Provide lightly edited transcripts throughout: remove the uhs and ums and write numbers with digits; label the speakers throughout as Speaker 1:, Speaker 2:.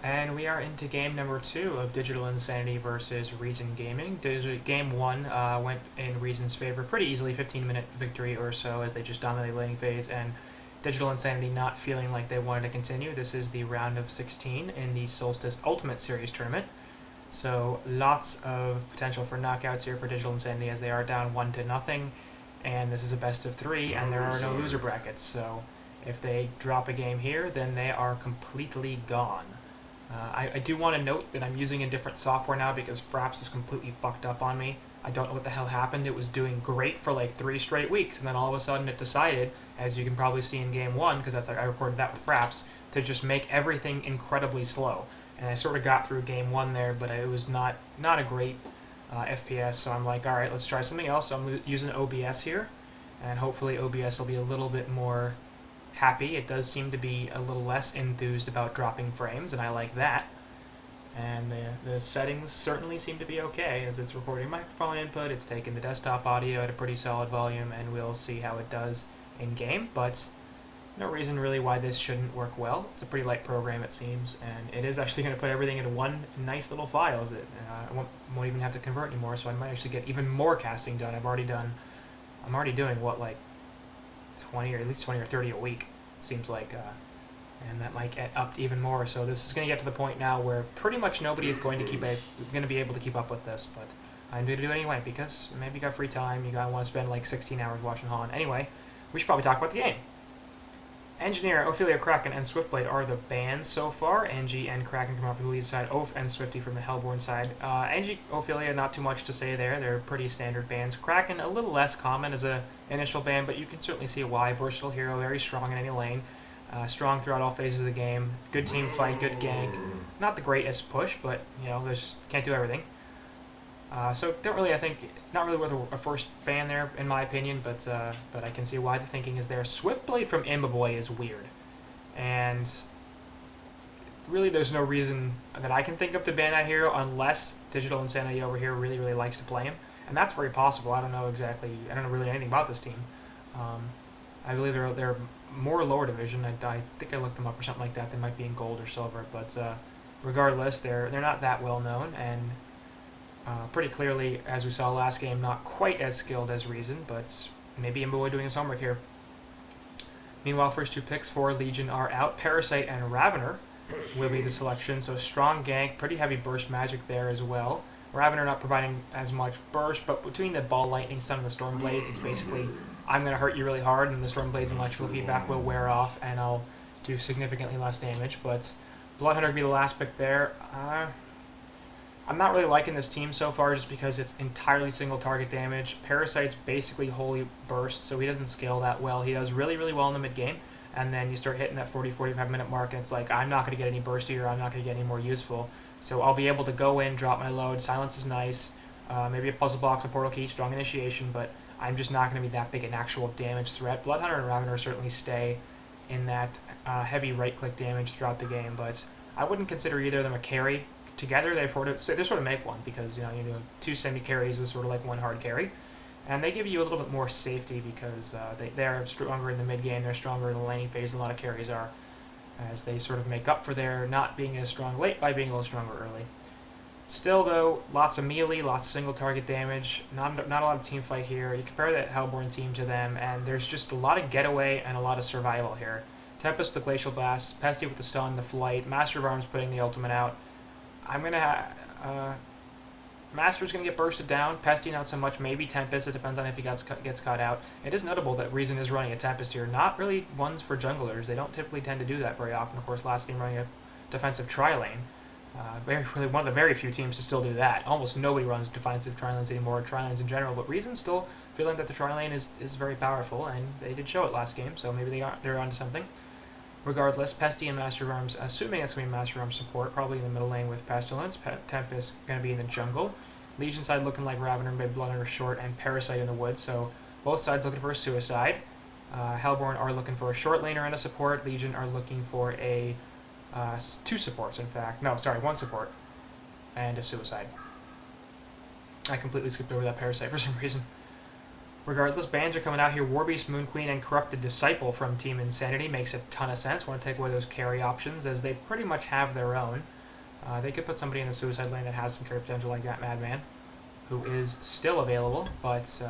Speaker 1: And we are into game number 2 of Digital Insanity versus Reason Gaming. Game 1 went in Reason's favor pretty easily, 15-minute victory or so as they just dominated the laning phase, and Digital Insanity not feeling like they wanted to continue. This is the round of 16 in the Solstice Ultimate Series tournament. So lots of potential for knockouts here for Digital Insanity as they are down 1-0, and this is a best of 3, and there are no loser brackets. So if they drop a game here, then they are completely gone. I do want to note that I'm using a different software now because Fraps is completely fucked up on me. I don't know what the hell happened. It was doing great for like 3 straight weeks, and then all of a sudden it decided, as you can probably see in game 1, because I recorded that with Fraps, to just make everything incredibly slow. And I sort of got through game 1 there, but it was not a great FPS, so I'm like, alright, let's try something else. So I'm using OBS here, and hopefully OBS will be a little bit more happy. It does seem to be a little less enthused about dropping frames, and I like that. And the settings certainly seem to be okay, as it's recording microphone input, it's taking the desktop audio at a pretty solid volume, and we'll see how it does in game, but no reason really why this shouldn't work well. It's a pretty light program, it seems, and it is actually going to put everything into one nice little file. That I won't even have to convert anymore, so I might actually get even more casting done. I'm already doing what, like 20 or at least 20 or 30 a week, seems like, and that might get upped even more. So this is going to get to the point now where pretty much nobody is going to be able to keep up with this, but I'm going to do it anyway because maybe you got free time, you want to spend like 16 hours watching Han. Anyway, we should probably talk about the game. Engineer, Ophelia, Kraken, and Swiftblade are the bans so far. Engie and Kraken come up from the lead side, Oph and Swifty from the Hellborn side. Engie, Ophelia, not too much to say there. They're pretty standard bans. Kraken, a little less common as an initial ban, but you can certainly see why. Versatile hero, very strong in any lane. Strong throughout all phases of the game. Good team fight, good gank. Not the greatest push, but, you know, there's can't do everything. So not really worth a first ban there, in my opinion, but I can see why the thinking is there. Swiftblade from Imbaboy is weird, and really there's no reason that I can think of to ban that hero unless Digital Insanity over here really, really likes to play him, and that's very possible. I don't know really anything about this team. I believe they're more lower division. I think I looked them up or something like that. They might be in gold or silver, but regardless, they're not that well known, and pretty clearly, as we saw last game, not quite as skilled as Reason, but maybe Imboy doing his homework here. Meanwhile, first 2 picks for Legion are out. Parasite and Ravener will be the selection, so strong gank, pretty heavy burst magic there as well. Ravener not providing as much burst, but between the Ball Lightning Stun and the Storm Blades, it's basically, I'm going to hurt you really hard, and the Storm Blades and electrical feedback will wear off, and I'll do significantly less damage, but Bloodhunter will be the last pick there. I'm not really liking this team so far just because it's entirely single target damage. Parasite's basically wholly burst, so he doesn't scale that well. He does really, really well in the mid game, and then you start hitting that 40-45 minute mark, and it's like, I'm not going to get any burst here, I'm not going to get any more useful. So I'll be able to go in, drop my load, silence is nice, maybe a puzzle box, a portal key, strong initiation, but I'm just not going to be that big an actual damage threat. Bloodhunter and Ravener certainly stay in that heavy right-click damage throughout the game, but I wouldn't consider either of them a carry. Together they sort of make one, because you know 2 semi carries is sort of like 1 hard carry, and they give you a little bit more safety because they are stronger in the mid game, they're stronger in the laning phase than a lot of carries are, as they sort of make up for their not being as strong late by being a little stronger early. Still though, lots of melee, lots of single target damage, not a lot of team fight here. You compare that Hellborn team to them, and there's just a lot of getaway and a lot of survival here. Tempest the Glacial Blast, Pesty with the stun, the flight, Master of Arms putting the ultimate out. I'm going to Master's going to get bursted down, Pesty not so much, maybe Tempest, it depends on if he gets caught out. It is notable that Reason is running a Tempest here, not really ones for junglers. They don't typically tend to do that very often. Of course, last game running a defensive tri-lane. Really one of the very few teams to still do that. Almost nobody runs defensive tri-lanes anymore, tri-lanes in general, but Reason's still feeling that the tri-lane is very powerful, and they did show it last game, so maybe they're onto something. Regardless, Pesty and Master of Arms, assuming it's going to be Master of Arms support, probably in the middle lane with Pestilence. Tempest going to be in the jungle. Legion side looking like Ravener, Mid Bloodhunter short, and Parasite in the woods, so both sides looking for a suicide. Hellborn are looking for a short laner and a support. Legion are looking for a 2 supports, in fact. No, sorry, 1 support and a suicide. I completely skipped over that Parasite for some reason. Regardless, bans are coming out here. Warbeast, Moon Queen, and Corrupted Disciple from Team Insanity makes a ton of sense. Want to take away those carry options, as they pretty much have their own. They could put somebody in the suicide lane that has some carry potential like that Madman, who is still available, but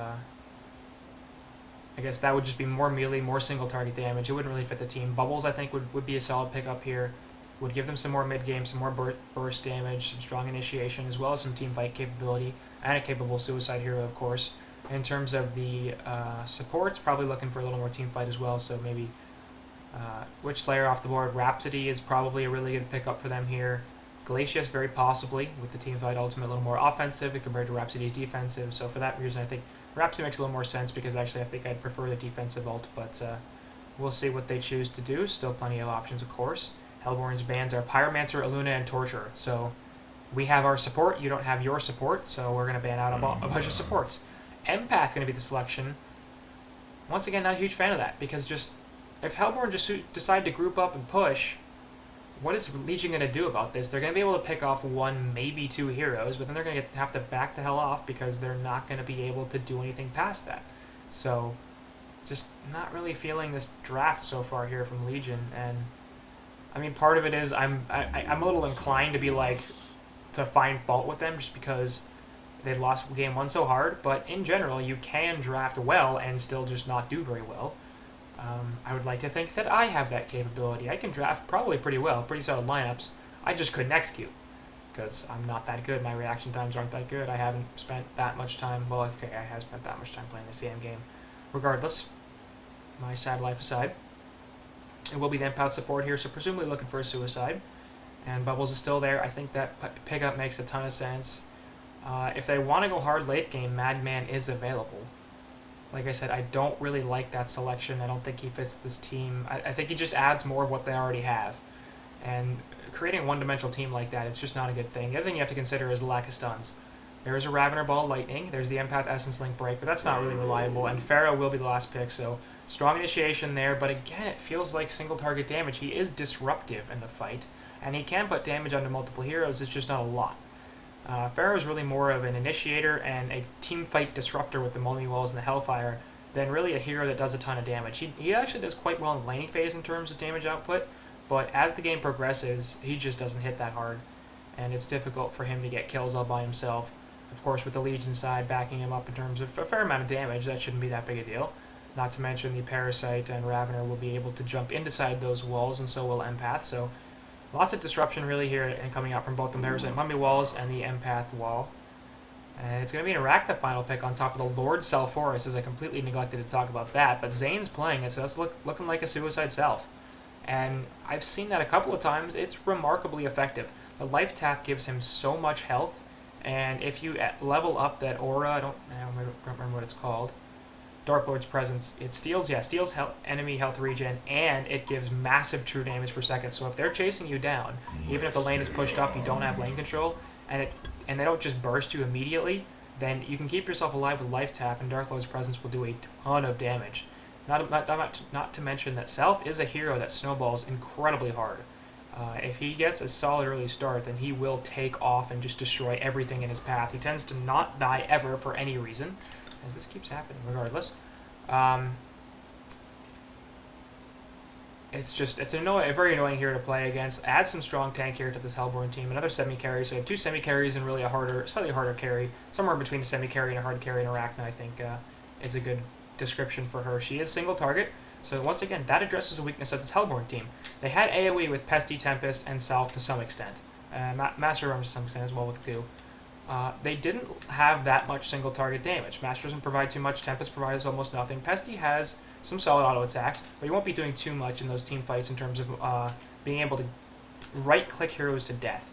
Speaker 1: I guess that would just be more melee, more single target damage. It wouldn't really fit the team. Bubbles, I think, would be a solid pickup here. Would give them some more mid-game, some more burst damage, some strong initiation, as well as some team fight capability, and a capable suicide hero, of course. In terms of the supports, probably looking for a little more team fight as well, so maybe Witch Slayer off the board. Rhapsody is probably a really good pickup for them here. Glacius, very possibly, with the team fight ultimate a little more offensive compared to Rhapsody's defensive, so for that reason I think Rhapsody makes a little more sense, because actually I think I'd prefer the defensive ult, but we'll see what they choose to do. Still plenty of options, of course. Hellborn's bans are Pyromancer, Illuna, and Torturer, so we have our support, you don't have your support, so we're going to ban out a bunch of supports. Empath going to be the selection. Once again, not a huge fan of that, because just if Hellborn just decide to group up and push, what is Legion going to do about this? They're going to be able to pick off one, maybe two heroes, but then they're going to have to back the hell off because they're not going to be able to do anything past that. So, just not really feeling this draft so far here from Legion, and I mean, part of it is I'm a little inclined to be like, to find fault with them just because they lost game one so hard, but in general, you can draft well and still just not do very well. I would like to think that I have that capability. I can draft probably pretty well, pretty solid lineups. I just couldn't execute because I'm not that good. My reaction times aren't that good. I haven't spent that much time. Well, okay, I have spent that much time playing this damn game. Regardless, my sad life aside, it will be the empath support here, so presumably looking for a suicide. And Bubbles is still there. I think that pickup makes a ton of sense. If they want to go hard late game, Madman is available. Like I said, I don't really like that selection. I don't think he fits this team. I think he just adds more of what they already have. And creating a one-dimensional team like that is just not a good thing. The other thing you have to consider is the lack of stuns. There is a Ravener Ball Lightning. There's the Empath Essence Link Break, but that's not really reliable. And Pharaoh will be the last pick, so strong initiation there. But again, it feels like single target damage. He is disruptive in the fight, and he can put damage onto multiple heroes. It's just not a lot. Pharaoh is really more of an initiator and a team fight disruptor with the Multi Walls and the Hellfire than really a hero that does a ton of damage. He actually does quite well in laning phase in terms of damage output, but as the game progresses, he just doesn't hit that hard, and it's difficult for him to get kills all by himself. Of course, with the Legion side backing him up in terms of a fair amount of damage, that shouldn't be that big a deal. Not to mention the Parasite and Ravener will be able to jump inside those walls, and so will Empath, so lots of disruption really here and coming out from both the Parasite Mummy walls and the Empath wall. And it's going to be an Arachna final pick on top of the Lord Cell Forest, as I completely neglected to talk about that. But Zane's playing it, so that's looking like a Suicide Self. And I've seen that a couple of times. It's remarkably effective. The Life Tap gives him so much health, and if you level up that aura, I don't remember what it's called, Dark Lord's Presence, it steals enemy health regen, and it gives massive true damage per second. So if they're chasing you down, even if the lane is pushed up, you don't have lane control, and they don't just burst you immediately, then you can keep yourself alive with Life Tap, and Dark Lord's Presence will do a ton of damage. Not to mention that Self is a hero that snowballs incredibly hard. If he gets a solid early start, then he will take off and just destroy everything in his path. He tends to not die ever for any reason, as this keeps happening regardless. It's a very annoying hero to play against. Add some strong tank here to this Hellborn team. Another semi-carry, so you have two semi-carries and really a slightly harder carry. Somewhere in between a semi-carry and a hard carry, and Arachna, I think, is a good description for her. She is single target, so once again, that addresses a weakness of this Hellborn team. They had AoE with Pesty, Tempest, and Self to some extent. Master Arms to some extent as well with Goo. They didn't have that much single target damage. Master doesn't provide too much, Tempest provides almost nothing. Pesty has some solid auto attacks, but you won't be doing too much in those team fights in terms of being able to right-click heroes to death.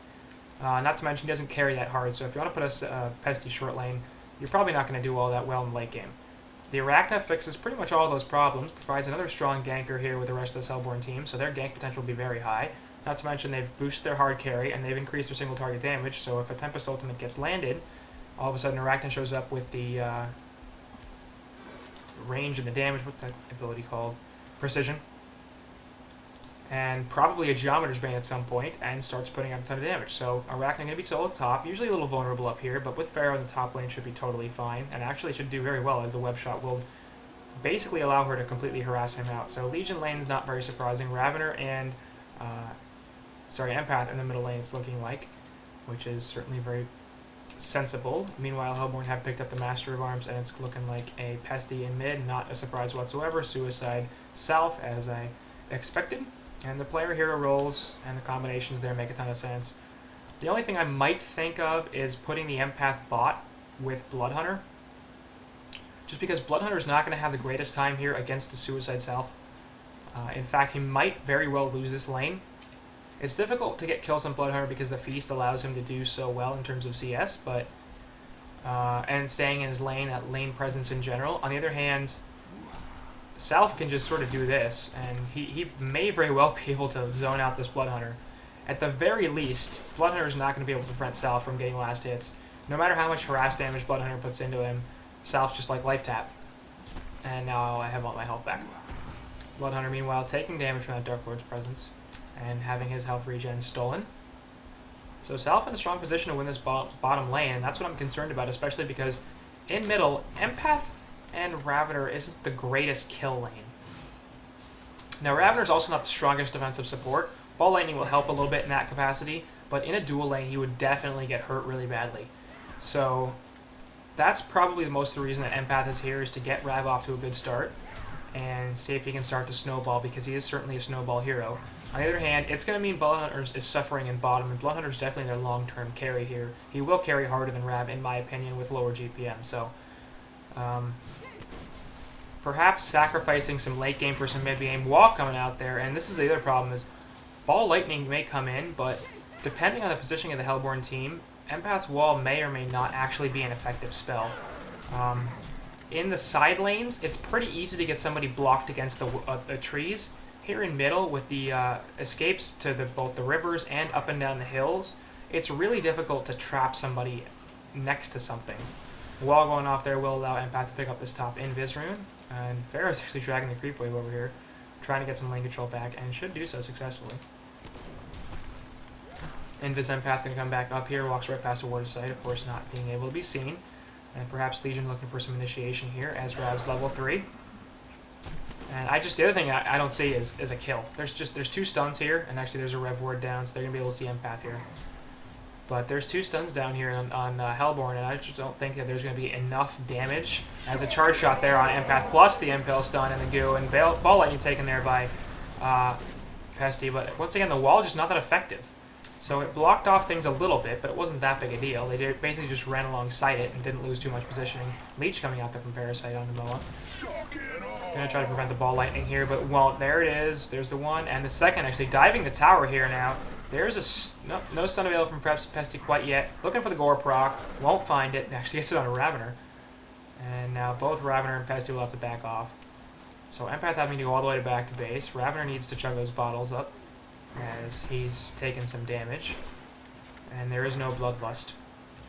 Speaker 1: Not to mention he doesn't carry that hard, so if you want to put a Pesty short lane, you're probably not going to do all that well in the late game. The Arachna fixes pretty much all those problems, provides another strong ganker here with the rest of this Hellborn team, so their gank potential will be very high. Not to mention they've boosted their hard carry, and they've increased their single target damage, so if a Tempest ultimate gets landed, all of a sudden Arachna shows up with the range and the damage, what's that ability called? Precision. And probably a Geometer's Bane at some point, and starts putting out a ton of damage. So Arachna going to be solo top, usually a little vulnerable up here, but with Pharaoh in the top lane should be totally fine, and actually should do very well as the web shot will basically allow her to completely harass him out. So Legion lane's not very surprising. Ravener and sorry, Empath in the middle lane, it's looking like, which is certainly very sensible. Meanwhile, Hellborn have picked up the Master of Arms, and it's looking like a Pesty in mid, not a surprise whatsoever. Suicide South, as I expected. And the player hero roles and the combinations there make a ton of sense. The only thing I might think of is putting the Empath bot with Bloodhunter, just because Bloodhunter is not going to have the greatest time here against the Suicide South. In fact, he might very well lose this lane. It's difficult to get kills on Bloodhunter because the Feast allows him to do so well in terms of CS, but and staying in his lane, that lane presence in general. On the other hand, South can just sort of do this, and he may very well be able to zone out this Bloodhunter. At the very least, Bloodhunter is not going to be able to prevent South from getting last hits. No matter how much harass damage Bloodhunter puts into him, South just like life tap. And now I have all my health back. Bloodhunter, meanwhile, taking damage from that Dark Lord's presence and having his health regen stolen. So South in a strong position to win this bottom lane, and that's what I'm concerned about, especially because in middle, Empath and Ravener isn't the greatest kill lane. Now Ravener's also not the strongest defensive support. Ball Lightning will help a little bit in that capacity, but in a dual lane he would definitely get hurt really badly. So that's probably most of the reason that Empath is here, is to get Rav off to a good start and see if he can start to snowball, because he is certainly a snowball hero. On the other hand, it's going to mean Bloodhunter is suffering in bottom, and Bloodhunter is definitely their long-term carry here. He will carry harder than Rav, in my opinion, with lower GPM. So perhaps sacrificing some late game for some mid game while coming out there. And this is the other problem, is Ball Lightning may come in, but depending on the positioning of the Hellborn team, Empath's Wall may or may not actually be an effective spell. In the side lanes, it's pretty easy to get somebody blocked against the trees. Here in middle, with the escapes to both the rivers and up and down the hills, it's really difficult to trap somebody next to something. Wall going off there will allow Empath to pick up this top Invis rune, and Pharaoh's actually dragging the creep wave over here, trying to get some lane control back, and should do so successfully. Invis Empath can come back up here, walks right past the water site, of course not being able to be seen. And perhaps Legion looking for some initiation here as Rav's level 3. And the other thing I don't see is a kill. There's 2 stuns here, and actually there's a Rev ward down, so they're going to be able to see Empath here. But there's 2 stuns down here on Hellborn, and I just don't think that there's going to be enough damage. As a charge shot there on Empath, plus the Impale stun and the goo, and Ball Lightning taken there by Pesty. But once again, the wall just not that effective. So it blocked off things a little bit, but it wasn't that big a deal. They basically just ran alongside it and didn't lose too much positioning. Leech coming out there from Parasite onto Moa. Gonna try to prevent the Ball Lightning here, but well, there it is. There's the one, and the second actually diving the tower here now. There's no stun available from Pesty quite yet. Looking for the Gore proc, won't find it. Actually gets it on a Ravener. And now both Ravener and Pesty will have to back off. So Empath having to go all the way back to base. Ravener needs to chug those bottles up, as he's taken some damage. And there is no Bloodlust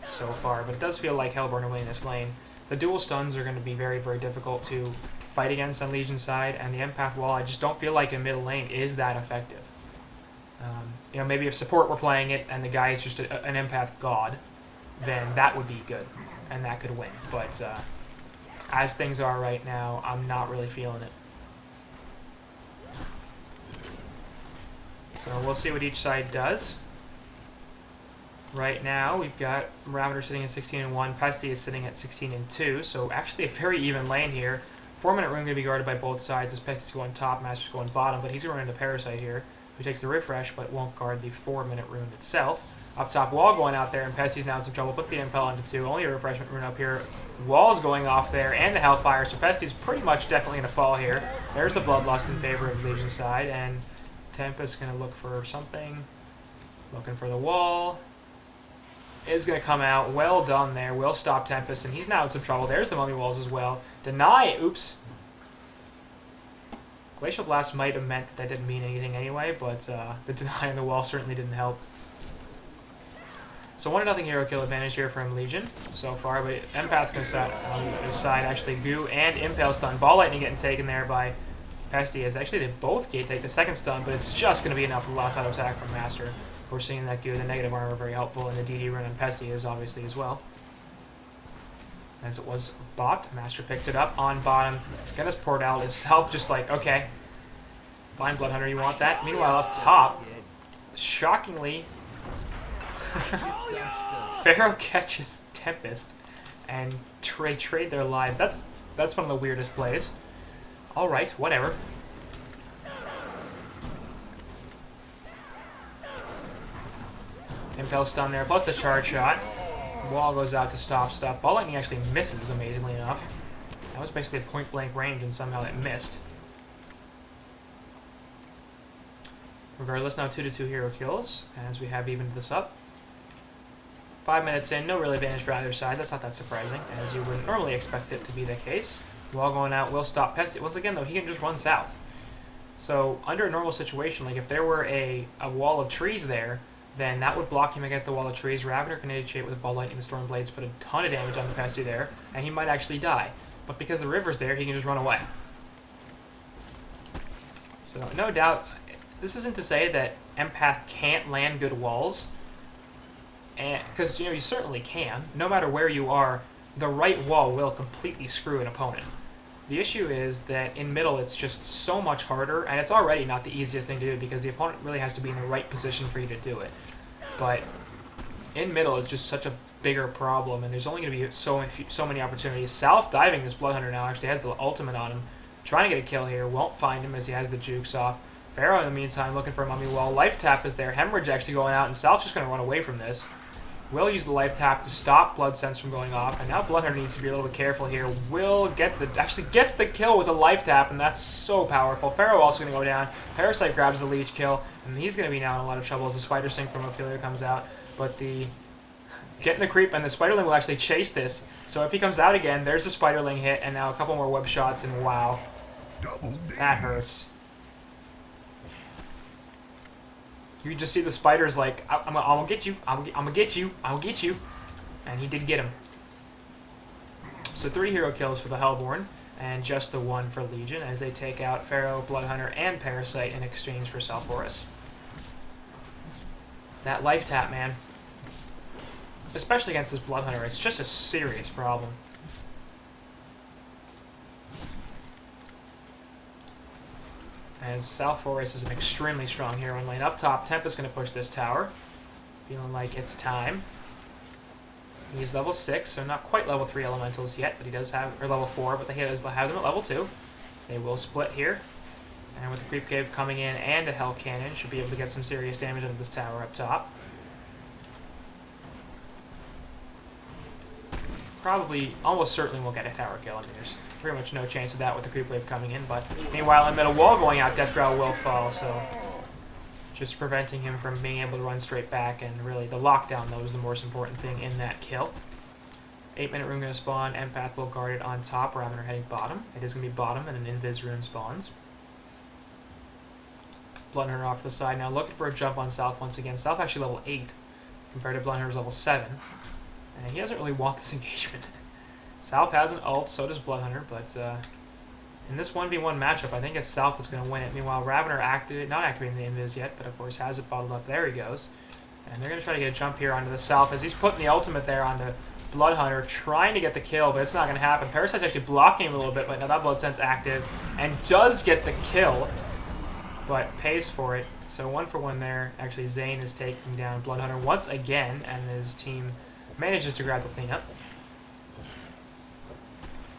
Speaker 1: so far, but it does feel like Hellborn are winning this lane. The dual stuns are going to be very, very difficult to fight against on Legion's side, and the Empath wall, I just don't feel like in middle lane is that effective. You know, maybe if support were playing it and the guy is just an Empath god, then that would be good, and that could win. But as things are right now, I'm not really feeling it. So we'll see what each side does. Right now, we've got Ravener sitting at 16-1, Pesty is sitting at 16-2, so actually a very even lane here. 4-minute rune going to be guarded by both sides, as Pesty's going top, Master's going bottom, but he's going to run into Parasite here, who takes the refresh but won't guard the 4-minute rune itself. Up top, Wall going out there, and Pesty's now in some trouble, puts the Impel into 2, only a refreshment rune up here. Wall's going off there, and the Hellfire, so Pesty's pretty much definitely going to fall here. There's the Bloodlust in favor of Legion's side, and Tempest going to look for something, looking for the wall, is going to come out, well done there, will stop Tempest, and he's now in some trouble. There's the Mummy Walls as well. Deny, oops. Glacial Blast might have meant that didn't mean anything anyway, but the deny on the wall certainly didn't help. So 1-0 hero kill advantage here from Legion so far, but Empath's going to set on his side, actually Goo and Impale stun. Ball Lightning getting taken there by Pesty, as actually they both take the second stun, but it's just going to be enough for the last auto attack from Master. We're seeing that Goo, the negative armor, very helpful, and the DD run on Pesty is obviously as well. As it was bot, Master picked it up on bottom. Got his port out, his help just like, okay, fine Bloodhunter, you want that? Meanwhile up top, shockingly, Pharaoh catches Tempest and trade their lives. That's one of the weirdest plays. All right, whatever. Impel stun there, plus the charge shot. Wall goes out to stop stuff. Ball lightning actually misses, amazingly enough. That was basically a point-blank range, and somehow it missed. Regardless, now 2-2 hero kills, as we have evened this up. 5 minutes in, no real advantage for either side. That's not that surprising, as you would normally expect it to be the case. Wall going out will stop Pesty. Once again, though, he can just run south. So, under a normal situation, like if there were a wall of trees there, then that would block him against the wall of trees. Ravener can initiate with Ball Lightning and Storm Blades, put a ton of damage on the Pesty there, and he might actually die. But because the river's there, he can just run away. So, no doubt, this isn't to say that Empath can't land good walls, because you certainly can. No matter where you are, the right wall will completely screw an opponent. The issue is that in middle it's just so much harder, and it's already not the easiest thing to do because the opponent really has to be in the right position for you to do it. But in middle it's just such a bigger problem, and there's only going to be so many opportunities. South diving this Bloodhunter now actually has the ultimate on him, trying to get a kill here, won't find him as he has the jukes off. Pharaoh in the meantime looking for a mummy wall. Life tap is there, Hemorrhage actually going out, and South's just going to run away from this. Will use the life tap to stop Blood Sense from going off, and now Bloodhunter needs to be a little bit careful here. Will actually gets the kill with a life tap, and that's so powerful. Pharaoh also going to go down. Parasite grabs the leech kill, and he's going to be now in a lot of trouble as the Spider Sink from Ophelia comes out. But getting the creep, and the Spiderling will actually chase this. So if he comes out again, there's the Spiderling hit, and now a couple more web shots, and wow, that hurts. You just see the spiders like, I'm gonna get you, I'm gonna get you, I'll get you. And he did get him. So 3 hero kills for the Hellborn, and just the 1 for Legion, as they take out Pharaoh, Bloodhunter, and Parasite in exchange for Salphorus. That life tap, man. Especially against this Bloodhunter, it's just a serious problem. As Salphorus is an extremely strong hero in lane. Up top, Tempest going to push this tower. Feeling like it's time. He's level 6, so not quite level 3 elementals yet, but he does have, or level 4, but he does have them at level 2. They will split here. And with the Creep Cave coming in and a Hell Cannon, should be able to get some serious damage into this tower up top. Probably, almost certainly won't get a tower kill. I mean, there's pretty much no chance of that with the creep wave coming in, but meanwhile in middle wall going out, Death Drow will fall, so just preventing him from being able to run straight back, and really the lockdown though is the most important thing in that kill. 8-minute rune going to spawn, Empath will guard it on top, Ravener heading bottom. It is going to be bottom, and an Invis rune spawns. Bloodhunter off to the side now, looking for a jump on South once again. South actually level 8, compared to Bloodhunter's level 7. And he doesn't really want this engagement. South has an ult, so does Bloodhunter, but in this 1v1 matchup, I think it's South that's going to win it. Meanwhile, Ravener not activating the Invis yet, but of course has it bottled up. There he goes. And they're going to try to get a jump here onto the South as he's putting the ultimate there onto Bloodhunter, trying to get the kill, but it's not going to happen. Parasite's actually blocking him a little bit, but now that Blood Sense active, and does get the kill, but pays for it. So 1 for 1 there. Actually, Zane is taking down Bloodhunter once again, and his team manages to grab the cleanup.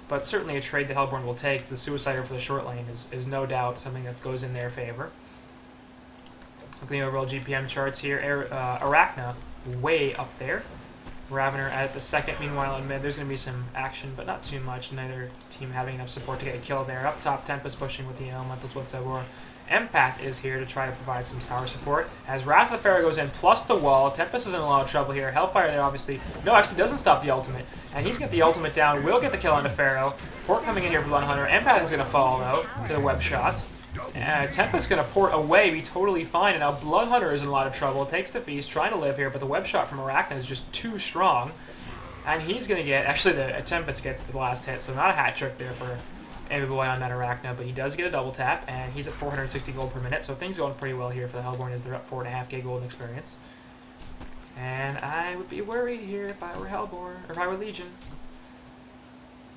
Speaker 1: But certainly a trade the Hellborn will take. The Suicider for the short lane is no doubt something that goes in their favor. Looking at the overall GPM charts here, Arachna way up there. Ravener at the second. Meanwhile in mid there's going to be some action, but not too much. Neither team having enough support to get a kill there. Up top, Tempest pushing with the Elementals once over. Empath is here to try to provide some tower support. As Wrath of Pharaoh goes in, plus the wall. Tempest is in a lot of trouble here. Hellfire there obviously, no, actually doesn't stop the ultimate. And he's got the ultimate down, will get the kill onto Pharaoh. Port coming in here for Bloodhunter. Empath is going to fall though, to the web shots. Tempest is going to port away, be totally fine. And now Bloodhunter is in a lot of trouble. Takes the feast, trying to live here, but the web shot from Arachna is just too strong. And he's going to get, actually the Tempest gets the last hit, so not a hat trick there for Amy Boy on that Arachna, but he does get a double tap, and he's at 460 gold per minute, so things going pretty well here for the Hellborn as they're up 4.5k gold in experience. And I would be worried here if I were Hellborn, or if I were Legion.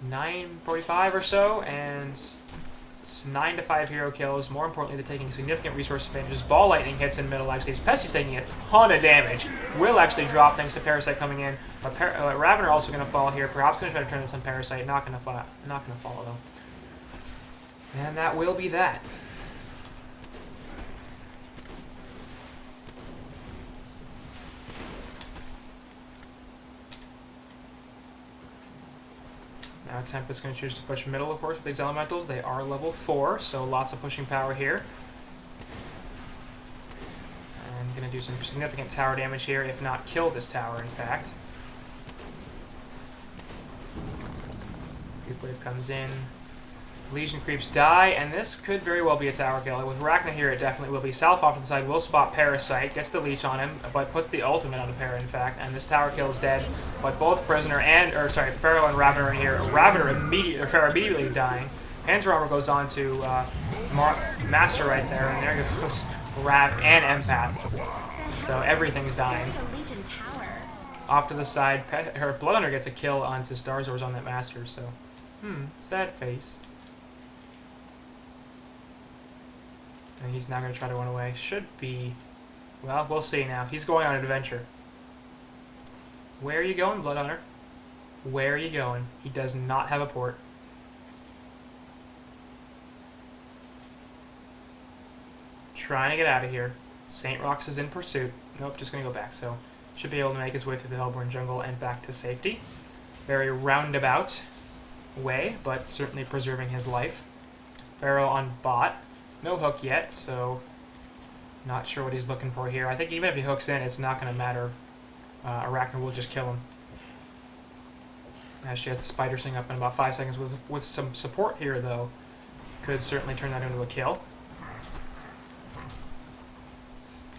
Speaker 1: 9:45 or so, and It's 9 to 5 hero kills. More importantly, they're taking significant resource advantages. Ball Lightning hits in the middle, actually. Pesty's taking a ton of damage. Will actually drop thanks to Parasite coming in. But Ravener also going to fall here. Perhaps going to try to turn this on Parasite. Not going to fall though. And that will be that. Now Tempest going to choose to push middle, of course, with these elementals. They are level 4, so lots of pushing power here. And going to do some significant tower damage here, if not kill this tower, in fact. Creep wave comes in. Legion creeps die, and this could very well be a tower kill. With Rachna here, it definitely will be. South off to the side will spot Parasite, gets the leech on him, but puts the ultimate on the Para, in fact, and this tower kill is dead. But both Prisoner and, Pharaoh and Ravener are here. Pharaoh immediately dying. Panzer goes on to Master right there, and there goes Rav and Empath. So everything's dying. Off to the side, her Bloodhunter gets a kill onto Starzors on that Master, so sad face. And he's now going to try to run away. Should be... Well, we'll see now. He's going on an adventure. Where are you going, Bloodhunter? Where are you going? He does not have a port. Trying to get out of here. St. Rox is in pursuit. Nope, just going to go back. So, should be able to make his way through the Hellborn jungle and back to safety. Very roundabout way, but certainly preserving his life. Pharaoh on bot. No hook yet, so not sure what he's looking for here. I think even if he hooks in, it's not going to matter. Arachna will just kill him. As she has the Spider Sting up in about 5 seconds. With some support here, though, could certainly turn that into a kill.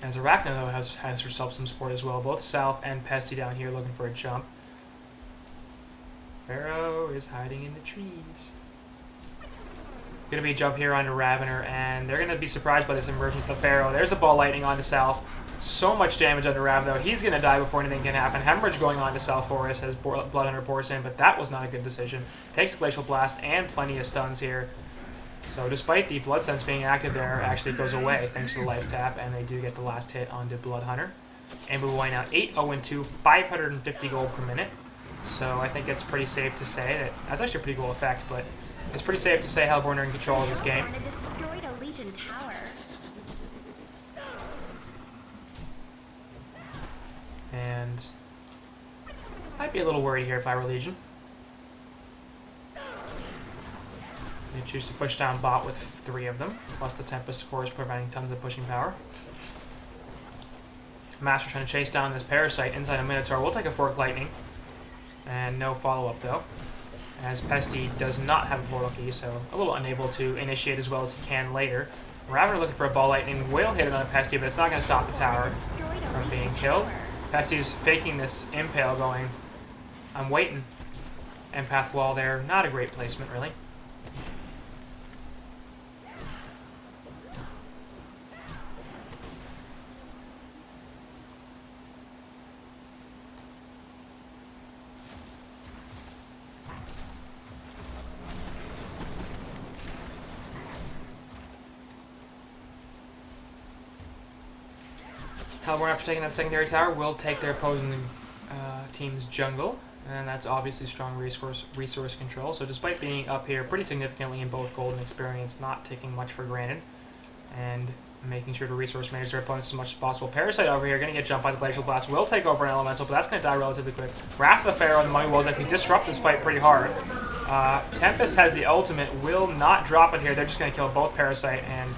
Speaker 1: As Arachna, though, has herself some support as well. Both South and Pesty down here looking for a jump. Pharaoh is hiding in the trees. Going to be a jump here onto Ravener, and they're going to be surprised by this emergence of Pharaoh. There's a Ball Lightning onto South. So much damage onto Ravener. He's going to die before anything can happen. Hemorrhage going on to South Forest as Bloodhunter pours in, but that was not a good decision. Takes Glacial Blast and plenty of stuns here. So despite the Blood Sense being active there, it actually goes away thanks to the Life Tap, and they do get the last hit onto Bloodhunter. And we're going out 8-0-2, 550 gold per minute. So I think it's pretty safe to say that that's actually a pretty cool effect, but it's pretty safe to say Hellborn are in control of this game.
Speaker 2: Destroyed a Legion tower.
Speaker 1: And I'd be a little worried here if I were Legion. They choose to push down bot with 3 of them, plus the Tempest, of course, providing tons of pushing power. Master trying to chase down this Parasite inside a Minotaur. We'll take a Fork Lightning. And no follow-up, though, as Pesty does not have a portal key, so a little unable to initiate as well as he can later. Ravener looking for a Ball Lightning will hit it on Pesty, but it's not going to stop the tower from being killed. Pesty's faking this Impale going, I'm waiting. Empath Wall there, not a great placement, really. Hellborn, after taking that secondary tower, will take their opposing team's jungle, and that's obviously strong resource control. So despite being up here pretty significantly in both gold and experience, not taking much for granted, and making sure to resource manage their opponents as much as possible. Parasite over here, going to get jumped by the Glacial Blast, will take over an Elemental, but that's going to die relatively quick. Wrath of the Pharaoh and the Mummy Wolves actually disrupt this fight pretty hard. Tempest has the ultimate, will not drop it here. They're just going to kill both Parasite and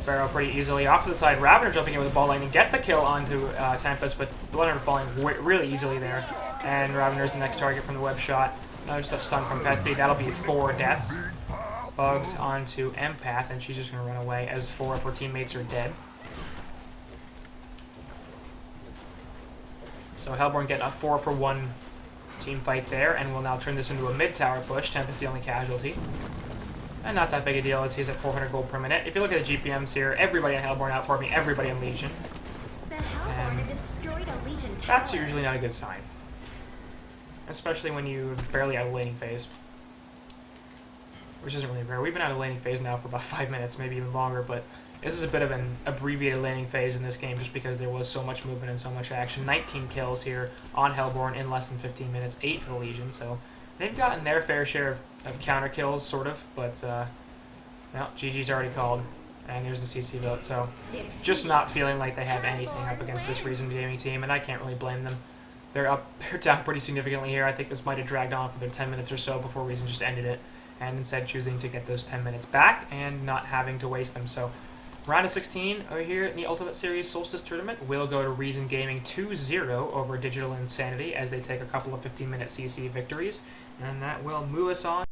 Speaker 1: Pharaoh pretty easily. Off to the side, Ravener jumping in with a Ball Lightning, gets the kill onto Tempest, but Bloodhunter falling really easily there. And Ravener's the next target from the web shot. Another stun from Pesty, that'll be 4 deaths. Bugs onto Empath, and she's just going to run away as 4 of her teammates are dead. So Hellborn getting a 4-for-1 team fight there, and will now turn this into a mid-tower push. Tempest the only casualty. And not that big a deal as he's at 400 gold per minute. If you look at the GPMs here, everybody on Hellborn outperforming everybody on Legion. And that's usually not a good sign. Especially when you're barely out of laning phase. which isn't really rare. We've been out of laning phase now for about 5 minutes, maybe even longer, but this is a bit of an abbreviated laning phase in this game just because there was so much movement and so much action. 19 kills here on Hellborn in less than 15 minutes, 8 for the Legion, so they've gotten their fair share of counter kills, sort of, but no, GG's already called, and here's the CC vote, so just not feeling like they have anything up against this Reason Gaming team, and I can't really blame them. They're down pretty significantly here. I think this might have dragged on for their 10 minutes or so before Reason just ended it, and instead choosing to get those 10 minutes back and not having to waste them. So round of 16 over here in the Ultimate Series Solstice Tournament will go to Reason Gaming 2-0 over Digital Insanity as they take a couple of 15-minute CC victories, and that will move us on